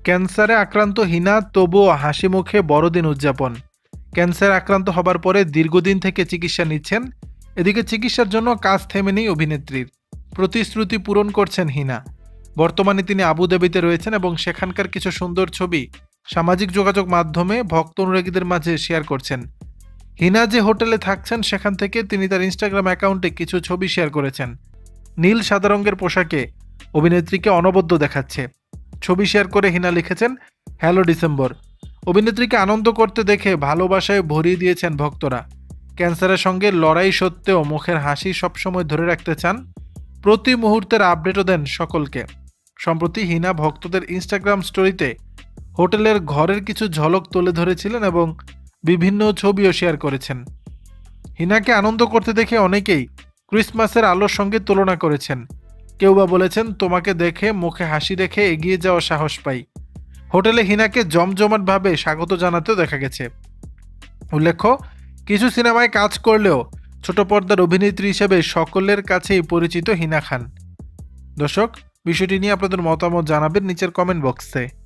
ক্যান্সারে আক্রান্ত হিনা তবুও হাসি মুখে বড়দিন উদযাপন। ক্যান্সারে আক্রান্ত হবার পরে দীর্ঘদিন থেকে চিকিৎসা নিচ্ছেন। এদিকে চিকিৎসার জন্য কাজ থেমেনি অভিনেত্রীর। প্রতিশ্রুতি পূরণ করছেন হিনা। বর্তমানে তিনি আবুধাবিতে রয়েছেন এবং সেখানকার কিছু সুন্দর ছবি সামাজিক যোগাযোগ মাধ্যমে ভক্ত অনুরাগীদের মাঝে শেয়ার করছেন। হিনা যে হোটেলে থাকছেন সেখান থেকে তিনি তার ইনস্টাগ্রাম অ্যাকাউন্টে কিছু ছবি শেয়ার করেছেন। নীল সাদা রঙের পোশাকে অভিনেত্রীকে অনবদ্য দেখাচ্ছে। ছবি শেয়ার করে হিনা লিখেছেন, হ্যালো ডিসেম্বর। অভিনেত্রীকে আনন্দ করতে দেখে ভালোবাসায় ভরিয়ে দিয়েছেন ভক্তরা। ক্যান্সারের সঙ্গে লড়াই সত্ত্বেও মুখের হাসি সবসময় ধরে রাখতে চান। প্রতি মুহূর্তের আপডেটও দেন সকলকে। সম্প্রতি হিনা ভক্তদের ইনস্টাগ্রাম স্টোরিতে হোটেলের ঘরের কিছু ঝলক তুলে ধরেছিলেন এবং বিভিন্ন ছবিও শেয়ার করেছেন। হিনাকে আনন্দ করতে দেখে অনেকেই ক্রিসমাসের আলোর সঙ্গে তুলনা করেছেন। কেউ বা বলেছেন, তোমাকে দেখে মুখে হাসি রেখে এগিয়ে যাওয়ার সাহস পাই। হোটেলে হিনাকে জমজমাটভাবে স্বাগত জানাতেও দেখা গেছে। উল্লেখ্য, কিছু সিনেমায় কাজ করলেও ছোট পর্দার অভিনেত্রী হিসেবে সকলের কাছেই পরিচিত হিনা খান। দর্শক, বিষয়টি নিয়ে আপনাদের মতামত জানাবেন নিচের কমেন্ট বক্সে।